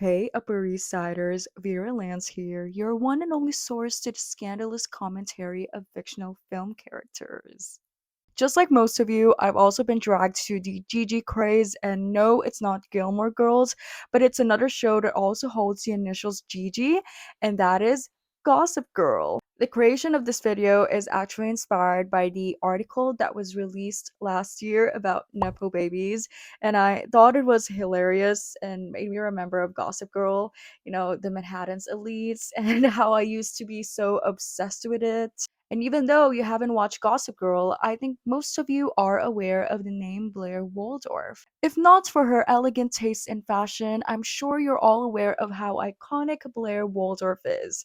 Hey, Upper East Siders, Vera Lance here, your one and only source to the scandalous commentary of fictional film characters. Just like most of you, I've also been dragged to the Gigi craze, and no, it's not Gilmore Girls, but it's another show that also holds the initials Gigi, and that is Gossip Girl. The creation of this video is actually inspired by the article that was released last year about Nepo babies, and I thought it was hilarious and made me remember of Gossip Girl, the Manhattan's elites, and how I used to be so obsessed with it. And even though you haven't watched Gossip Girl, I think most of you are aware of the name Blair Waldorf. If not for her elegant taste in fashion, I'm sure you're all aware of how iconic Blair Waldorf is.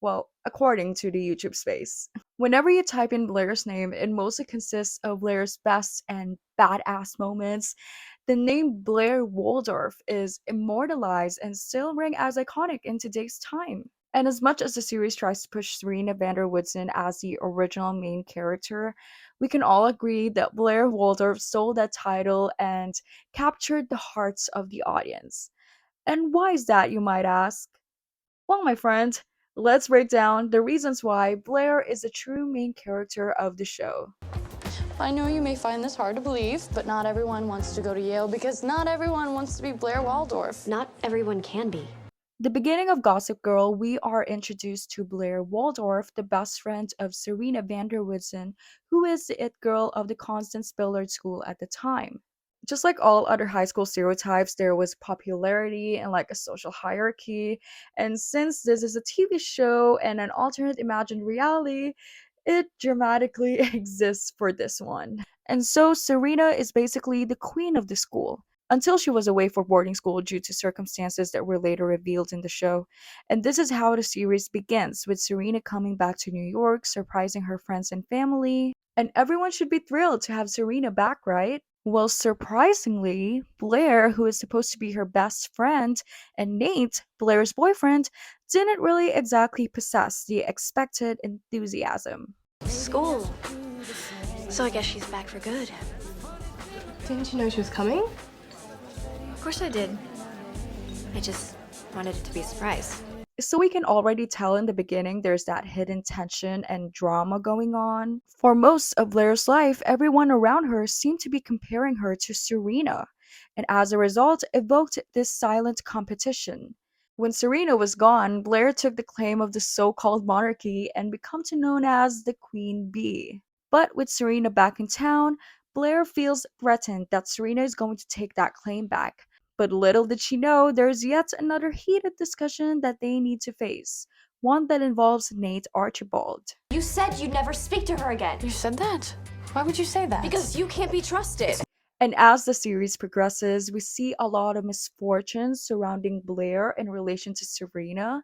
Well, according to the YouTube space. Whenever you type in Blair's name, it mostly consists of Blair's best and badass moments. The name Blair Waldorf is immortalized and still ring as iconic in today's time. And as much as the series tries to push Serena van der Woodsen as the original main character, we can all agree that Blair Waldorf stole that title and captured the hearts of the audience. And why is that, you might ask? Well, my friend, let's break down the reasons why Blair is the true main character of the show. I know you may find this hard to believe, but not everyone wants to go to Yale because not everyone wants to be Blair Waldorf. Not everyone can be. The beginning of Gossip Girl, we are introduced to Blair Waldorf, the best friend of Serena van der Woodsen, who is the it girl of the Constance Spillard School at the time. Just like all other high school stereotypes, there was popularity and like a social hierarchy. And since this is a TV show and an alternate imagined reality, it dramatically exists for this one. And so Serena is basically the queen of the school until she was away for boarding school due to circumstances that were later revealed in the show. And this is how the series begins, with Serena coming back to New York, surprising her friends and family. And everyone should be thrilled to have Serena back, right? Well, surprisingly, Blair, who is supposed to be her best friend, and Nate, Blair's boyfriend, didn't really exactly possess the expected enthusiasm. School. So I guess she's back for good. Didn't you know she was coming? Of course I did. I just wanted it to be a surprise. So we can already tell in the beginning there's that hidden tension and drama going on. For most of Blair's life, everyone around her seemed to be comparing her to Serena, and as a result, evoked this silent competition. When Serena was gone, Blair took the claim of the so-called monarchy and become to known as the Queen Bee. But with Serena back in town, Blair feels threatened that Serena is going to take that claim back. But little did she know there's yet another heated discussion that they need to face, one that involves Nate Archibald. You said you'd never speak to her again. You said that? Why would you say that? Because you can't be trusted. And as the series progresses, we see a lot of misfortunes surrounding Blair in relation to Serena.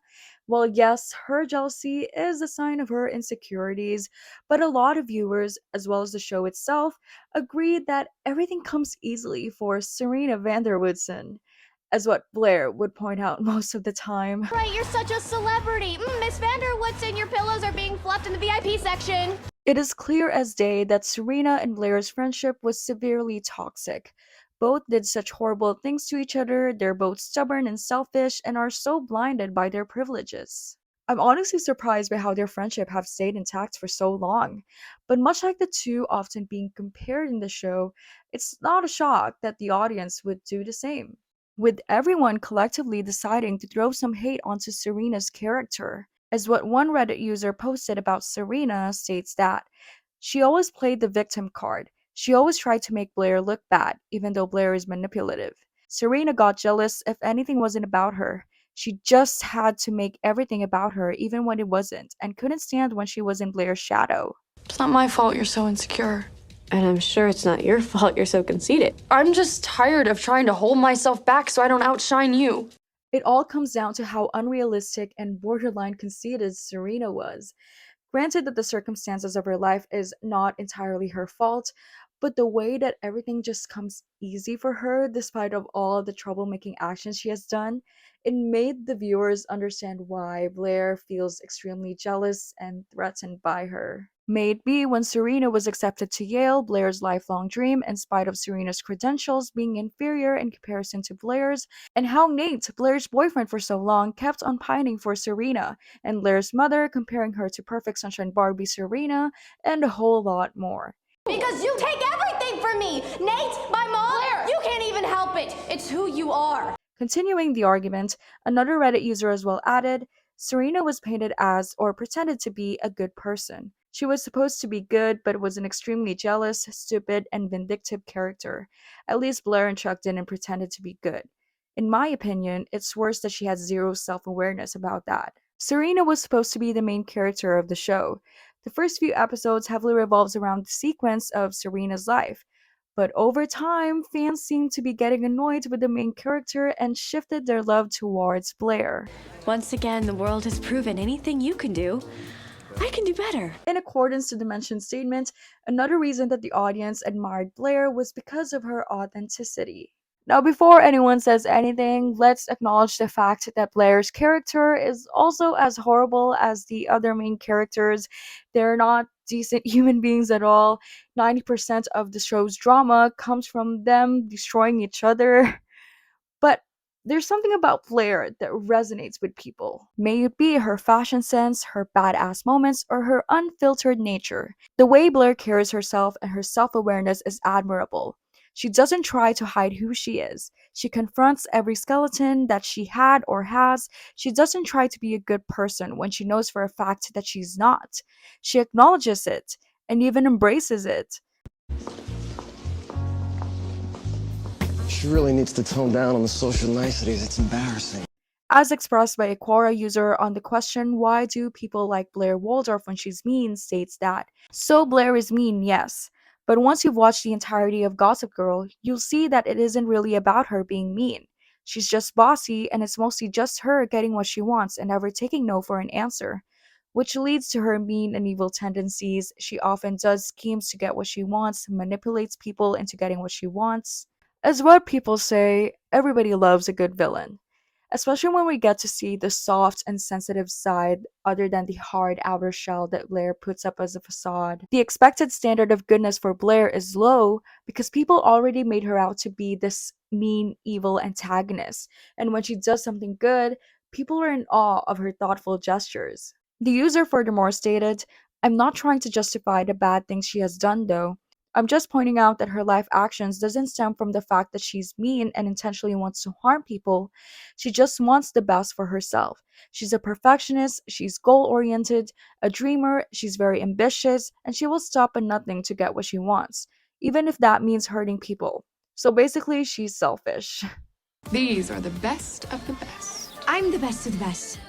Well, yes, her jealousy is a sign of her insecurities, but a lot of viewers, as well as the show itself, agreed that everything comes easily for Serena van der Woodsen, as what Blair would point out most of the time. Right, you're such a celebrity. Miss Vanderwoodson, your pillows are being fluffed in the VIP section. It is clear as day that Serena and Blair's friendship was severely toxic. Both did such horrible things to each other, they're both stubborn and selfish, and are so blinded by their privileges. I'm honestly surprised by how their friendship have stayed intact for so long. But much like the two often being compared in the show, it's not a shock that the audience would do the same, with everyone collectively deciding to throw some hate onto Serena's character. As what one Reddit user posted about Serena states that she always played the victim card. She always tried to make Blair look bad, even though Blair is manipulative. Serena got jealous if anything wasn't about her. She just had to make everything about her, even when it wasn't, and couldn't stand when she was in Blair's shadow. It's not my fault you're so insecure. And I'm sure it's not your fault you're so conceited. I'm just tired of trying to hold myself back so I don't outshine you. It all comes down to how unrealistic and borderline conceited Serena was. Granted that the circumstances of her life is not entirely her fault, but the way that everything just comes easy for her despite of all the troublemaking actions she has done, it made the viewers understand why Blair feels extremely jealous and threatened by her. May it be when Serena was accepted to Yale, Blair's lifelong dream, in spite of Serena's credentials being inferior in comparison to Blair's, and how Nate, Blair's boyfriend for so long, kept on pining for Serena, and Blair's mother comparing her to Perfect Sunshine Barbie Serena, and a whole lot more. Because you take everything from me! Nate, my mom, Blair. You can't even help it! It's who you are! Continuing the argument, another Reddit user as well added, Serena was painted as, or pretended to be, a good person. She was supposed to be good, but was an extremely jealous, stupid, and vindictive character. At least Blair and Chuck didn't pretend to be good. In my opinion, it's worse that she has zero self-awareness about that. Serena was supposed to be the main character of the show. The first few episodes heavily revolves around the sequence of Serena's life. But over time, fans seemed to be getting annoyed with the main character and shifted their love towards Blair. Once again, the world has proven anything you can do, I can do better. In accordance to the mentioned statement, another reason that the audience admired Blair was because of her authenticity. Now, before anyone says anything, let's acknowledge the fact that Blair's character is also as horrible as the other main characters. They're not decent human beings at all. 90% of the show's drama comes from them destroying each other. But there's something about Blair that resonates with people. May it be her fashion sense, her badass moments, or her unfiltered nature. The way Blair carries herself and her self-awareness is admirable. She doesn't try to hide who she is. She confronts every skeleton that she had or has. She doesn't try to be a good person when she knows for a fact that she's not. She acknowledges it and even embraces it. She really needs to tone down on the social niceties. It's embarrassing. As expressed by a Quora user on the question, why do people like Blair Waldorf when she's mean, states that, so Blair is mean, yes. But once you've watched the entirety of Gossip Girl, you'll see that it isn't really about her being mean. She's just bossy, and it's mostly just her getting what she wants and never taking no for an answer. Which leads to her mean and evil tendencies. She often does schemes to get what she wants, manipulates people into getting what she wants. As what people say, everybody loves a good villain. Especially when we get to see the soft and sensitive side other than the hard outer shell that Blair puts up as a facade. The expected standard of goodness for Blair is low because people already made her out to be this mean, evil antagonist, and when she does something good, people are in awe of her thoughtful gestures. The user furthermore stated, I'm not trying to justify the bad things she has done though. I'm just pointing out that her life actions doesn't stem from the fact that she's mean and intentionally wants to harm people. She just wants the best for herself. She's a perfectionist, she's goal-oriented, a dreamer, she's very ambitious, and she will stop at nothing to get what she wants, even if that means hurting people. So basically, she's selfish. These are the best of the best. I'm the best of the best.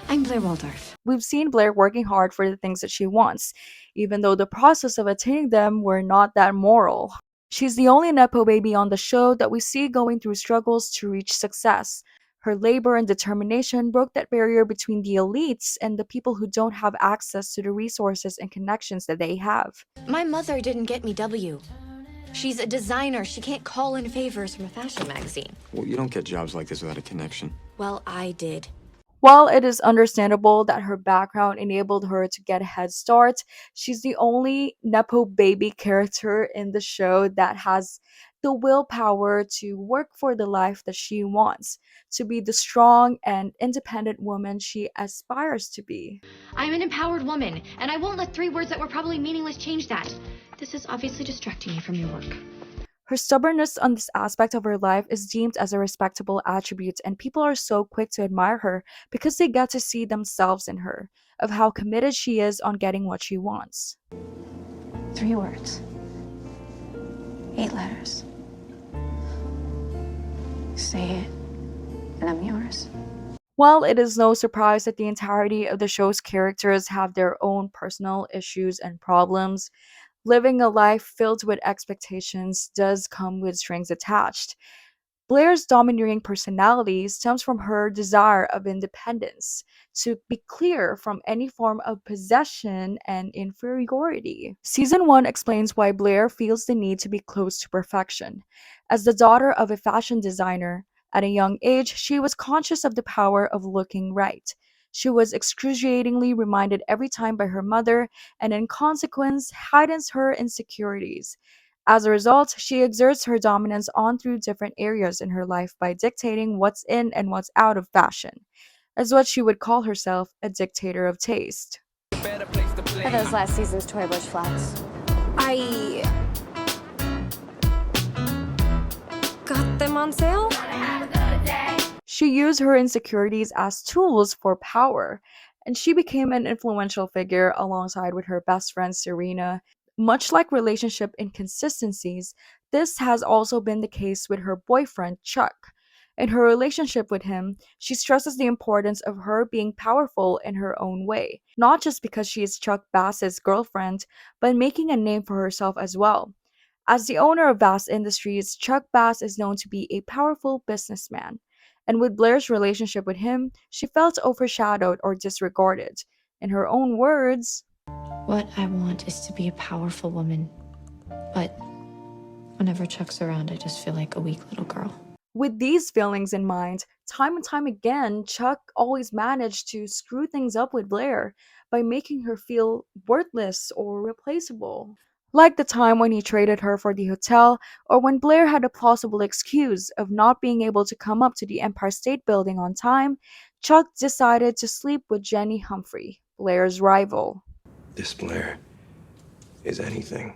I'm Blair Waldorf. We've seen Blair working hard for the things that she wants, even though the process of attaining them were not that moral. She's the only Nepo baby on the show that we see going through struggles to reach success. Her labor and determination broke that barrier between the elites and the people who don't have access to the resources and connections that they have. My mother didn't get me W. She's a designer. She can't call in favors from a fashion magazine. Well, you don't get jobs like this without a connection. Well, I did. While it is understandable that her background enabled her to get a head start, she's the only Nepo baby character in the show that has the willpower to work for the life that she wants, to be the strong and independent woman she aspires to be. I'm an empowered woman, and I won't let 3 words that were probably meaningless change that. This is obviously distracting you from your work. Her stubbornness on this aspect of her life is deemed as a respectable attribute, and people are so quick to admire her because they get to see themselves in her, of how committed she is on getting what she wants. 3 words. 8 letters. Say it, and I'm yours. While it is no surprise that the entirety of the show's characters have their own personal issues and problems, living a life filled with expectations does come with strings attached. Blair's domineering personality stems from her desire of independence, to be clear from any form of possession and inferiority. Season 1 explains why Blair feels the need to be close to perfection. As the daughter of a fashion designer, at a young age, she was conscious of the power of looking right. She was excruciatingly reminded every time by her mother, and in consequence, heightens her insecurities. As a result, she exerts her dominance on through different areas in her life by dictating what's in and what's out of fashion, as what she would call herself, a dictator of taste. Are those last season's Toy Bush flats? I got them on sale. She used her insecurities as tools for power, and she became an influential figure alongside with her best friend Serena. Much like relationship inconsistencies, this has also been the case with her boyfriend Chuck. In her relationship with him, she stresses the importance of her being powerful in her own way, not just because she is Chuck Bass's girlfriend, but making a name for herself as well. As the owner of Bass Industries, Chuck Bass is known to be a powerful businessman. And with Blair's relationship with him, she felt overshadowed or disregarded. In her own words, What I want is to be a powerful woman. But whenever Chuck's around, I just feel like a weak little girl. with these feelings in mind, time and time again, Chuck always managed to screw things up with Blair by making her feel worthless or replaceable. Like the time when he traded her for the hotel, or when Blair had a plausible excuse of not being able to come up to the Empire State Building on time, Chuck decided to sleep with Jenny Humphrey, Blair's rival. This Blair is anything.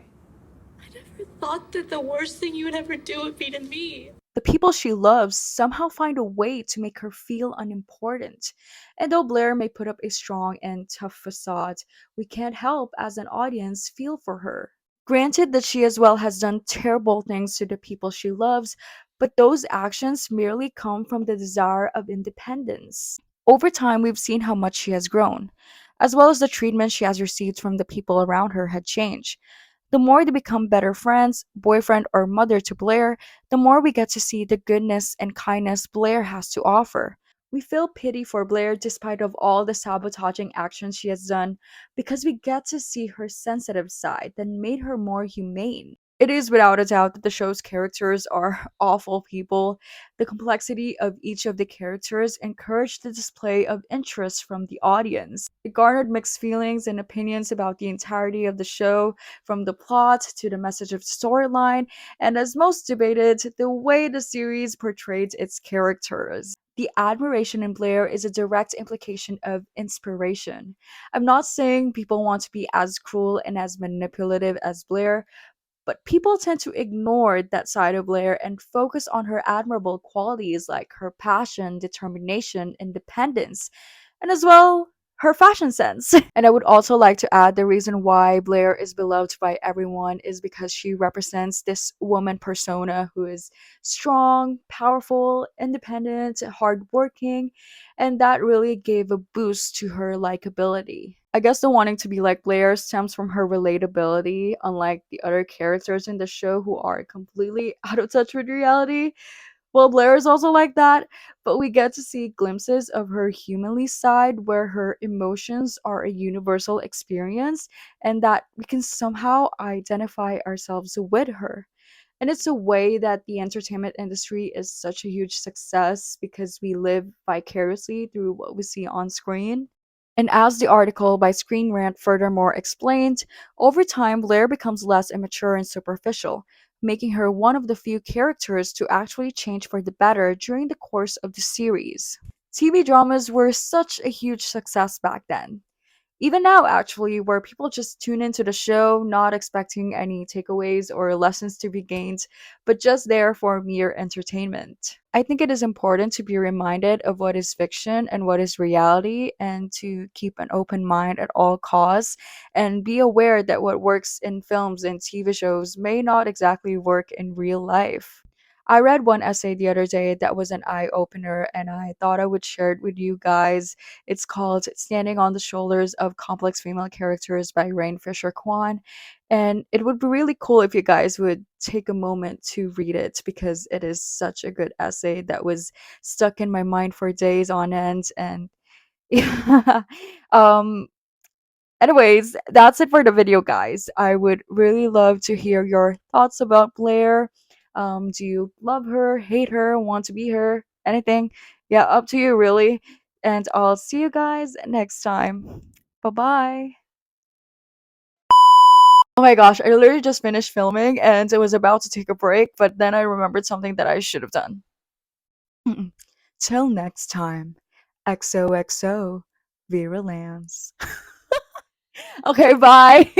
Thought that the worst thing you would ever do would be to me. The people she loves somehow find a way to make her feel unimportant. And though Blair may put up a strong and tough facade, we can't help as an audience feel for her. Granted that she as well has done terrible things to the people she loves, but those actions merely come from the desire of independence. Over time, we've seen how much she has grown, as well as the treatment she has received from the people around her had changed. The more they become better friends, boyfriend, or mother to Blair, the more we get to see the goodness and kindness Blair has to offer. We feel pity for Blair despite of all the sabotaging actions she has done because we get to see her sensitive side that made her more humane. It is without a doubt that the show's characters are awful people. The complexity of each of the characters encouraged the display of interest from the audience. It garnered mixed feelings and opinions about the entirety of the show, from the plot to the message of the storyline, and as most debated, the way the series portrayed its characters. The admiration in Blair is a direct implication of inspiration. I'm not saying people want to be as cruel and as manipulative as Blair, but people tend to ignore that side of Blair and focus on her admirable qualities like her passion, determination, independence, and as well her fashion sense. And I would also like to add the reason why Blair is beloved by everyone is because she represents this woman persona who is strong, powerful, independent, hardworking, and that really gave a boost to her likability. I guess the wanting to be like Blair stems from her relatability, unlike the other characters in the show who are completely out of touch with reality. Well, Blair is also like that, but we get to see glimpses of her humanly side where her emotions are a universal experience and that we can somehow identify ourselves with her. And it's a way that the entertainment industry is such a huge success because we live vicariously through what we see on screen. And as the article by Screen Rant furthermore explained, over time Blair becomes less immature and superficial, making her one of the few characters to actually change for the better during the course of the series. TV dramas were such a huge success back then. Even now, actually, where people just tune into the show not expecting any takeaways or lessons to be gained, but just there for mere entertainment. I think it is important to be reminded of what is fiction and what is reality, and to keep an open mind at all costs, and be aware that what works in films and TV shows may not exactly work in real life. I read one essay the other day that was an eye opener, and I thought I would share it with you guys. It's called Standing on the Shoulders of Complex Female Characters by Rain Fisher Kwan. And it would be really cool if you guys would take a moment to read it because it is such a good essay that was stuck in my mind for days on end. And yeah. um, Anyways, that's it for the video, guys. I would really love to hear your thoughts about Blair. Do you love her, hate her, want to be her, anything? Yeah, up to you, really. And I'll see you guys next time. Bye bye. Oh my gosh, I literally just finished filming and I was about to take a break, but then I remembered something that I should have done. Till next time. XOXO Vera Lance. Okay, bye.